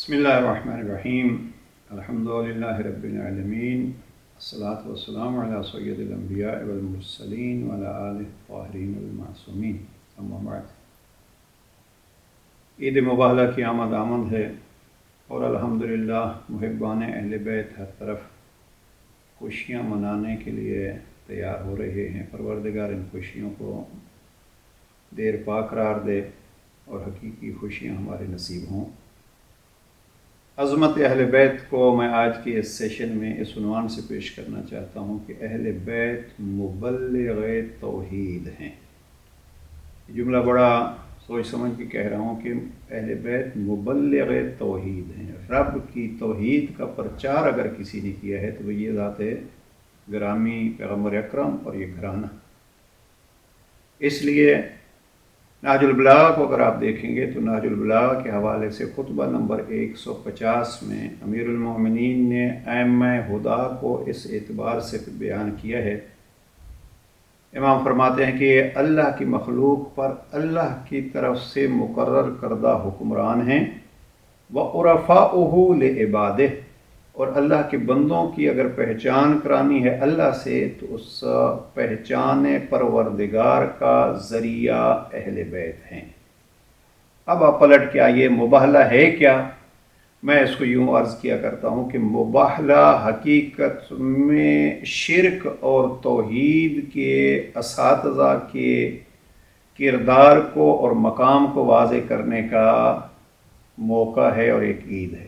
बिस्मिल्लाहिर्रहमानिर्रहीम अल्हम्दुलिल्लाहि रब्बिल आलमीन अस्सलातु वस्सलामु अला सय्यिदिल अंबिया वल मुरसलीन व अला आलिहि त्वाहिरीन वल मासूमीन अम्मा बाद। ईद मुबारक की आमद है और अल्हम्दुलिल्लाह मुहिब्बान अहले बैत हर तरफ खुशियाँ मनाने के लिए तैयार हो रहे हैं। परवरदिगार इन खुशियों को देर पा करार दे और हकीकी खुशियाँ हमारे नसीब हों। अज़मत अहले बैत को मैं आज के इस सेशन में इस उन्वान से पेश करना चाहता हूँ कि अहले बैत मुबल्लिग़े तौहीद हैं। जुमला बड़ा सोच समझ के कह रहा हूँ कि अहले बैत मुबल्लिग़े तौहीद हैं। रब की तौहीद का प्रचार अगर किसी ने किया है तो वो ये ज़ात है ग्रामी पैगम्बर अकरम और ये घराना। इसलिए नाजुल बलागा को अगर आप देखेंगे तो नाजुल बलागा के हवाले से खुतबा नंबर 150 में अमीरुल मोमिनीन ने आइम्मा हुदा को इस एतबार से बयान किया है। इमाम फरमाते हैं कि अल्लाह की मखलूक पर अल्लाह की तरफ से मुकर्रर करदा हुक्मरान हैं व उरफ़ाउहु लिइबादिह, और अल्लाह के बंदों की अगर पहचान करानी है अल्लाह से तो उस पहचान परवरदिगार का ज़रिया अहले बैत हैं। अब आप पलट के आइए, मुबाहला है क्या? मैं इसको यूँ अर्ज़ किया करता हूँ कि मुबाहला हकीकत में शिर्क और तौहीद के असातिज़ा के किरदार को और मकाम को वाज़े करने का मौका है और एक ईद है।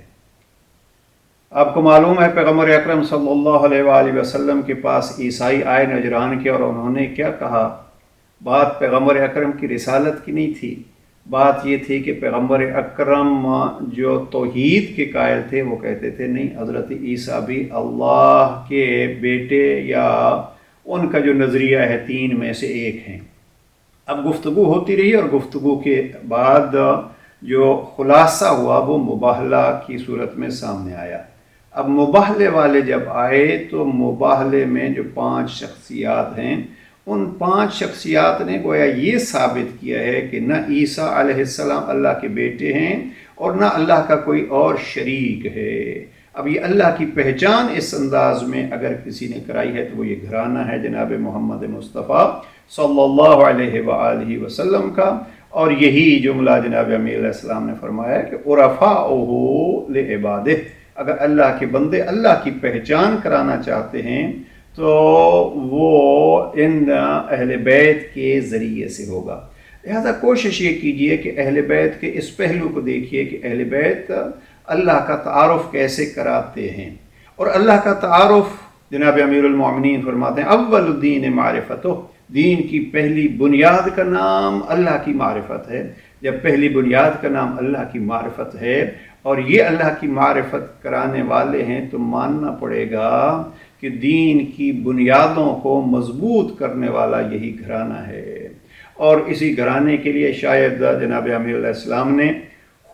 आपको मालूम है पैगम्बर अकरम सल्लल्लाहु अलैहि वसल्लम के पास ईसाई आए नजरान के, और उन्होंने क्या कहा? बात पैगम्बर अकरम की रिसालत की नहीं थी, बात ये थी कि पैगम्बर अकरम जो तौहीद के कायल थे वो कहते थे नहीं, हज़रत ईसा भी अल्लाह के बेटे या उनका जो नज़रिया है तीन में से एक हैं। अब गुफ्तगू होती रही और गुफ्तगू के बाद जो खुलासा हुआ वो मुबाहला की सूरत में सामने आया। अब मुबाहले वाले जब आए तो मुबाहले में जो 5 शख्सियात हैं उन 5 शख्सियात ने गोया ये साबित किया है कि न ईसा अलैहिस्सलाम अल्लाह के बेटे हैं और न अल्लाह का कोई और शरीक है। अब ये अल्लाह की पहचान इस अंदाज में अगर किसी ने कराई है तो वो ये घराना है जनाब मोहम्मद मुस्तफ़ा सल्लल्लाहु अलैहि वसल्लम का। और यही जुमला जनाब अमीर अलैहिस्सलाम ने फरमाया कि उरफ़ाउहु लिइबादिह, अगर अल्लाह के बंदे अल्लाह की पहचान कराना चाहते हैं तो वो इन अहले बैत के ज़रिए से होगा। लिहाजा कोशिश ये कीजिए कि अहले बैत के इस पहलू को देखिए कि अहले बैत अल्लाह का तारुफ कैसे कराते हैं। और अल्लाह का तारुफ जनाब अमीरुल मोमिनीन फरमाते हैं अव्वलुद्दीन मारिफतो, दीन की पहली बुनियाद का नाम अल्लाह की मारिफत है। जब पहली बुनियाद का नाम अल्लाह की मारिफत है और ये अल्लाह की मारिफत कराने वाले हैं तो मानना पड़ेगा कि दीन की बुनियादों को मजबूत करने वाला यही घराना है। और इसी घराने के लिए शायद जनाब अमीर अलैहिस्सलाम ने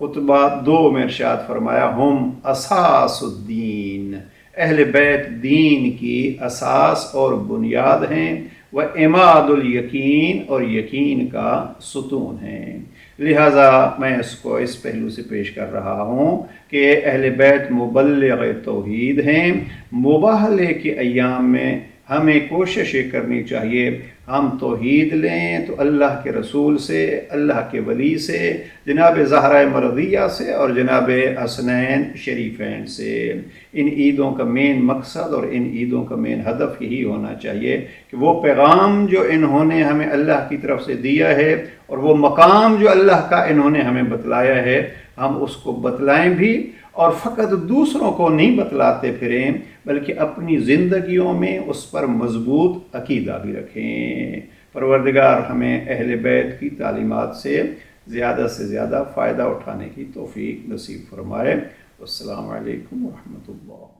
खुतबा 2 में इरशाद फरमाया हम असासुद्दीन, अहले बैत दीन की असास और बुनियाद हैं, व इमादुल यकीन, और यकीन का सुतून है। लिहाजा मैं इसको इस पहलू से पेश कर रहा हूँ कि अहले बैत मुबल्लिग़े तौहीद हैं। मुबाहले के अय्याम में हमें कोशिश ये करनी चाहिए हम तौहीद लें तो अल्लाह के रसूल से, अल्लाह के वली से, जनाब ज़हरा मरदिया से और जनाब हसनैन शरीफैन से। इन ईदों का मेन मकसद और इन ईदों का मेन हदफ यही होना चाहिए कि वो पैगाम जो इन्होंने हमें अल्लाह की तरफ से दिया है और वो मकाम जो अल्लाह का इन्होंने हमें बतलाया है हम उसको बतलाएं भी, और फ़कत दूसरों को नहीं बतलाते फिरें बल्कि अपनी ज़िंदगियों में उस पर मजबूत अकीदा भी रखें। परवरदिगार हमें अहले बैत की तालीमात से ज़्यादा फ़ायदा उठाने की तौफ़ीक नसीब फरमाए। अस्सलामु अलैकुम व रहमतुल्लाह।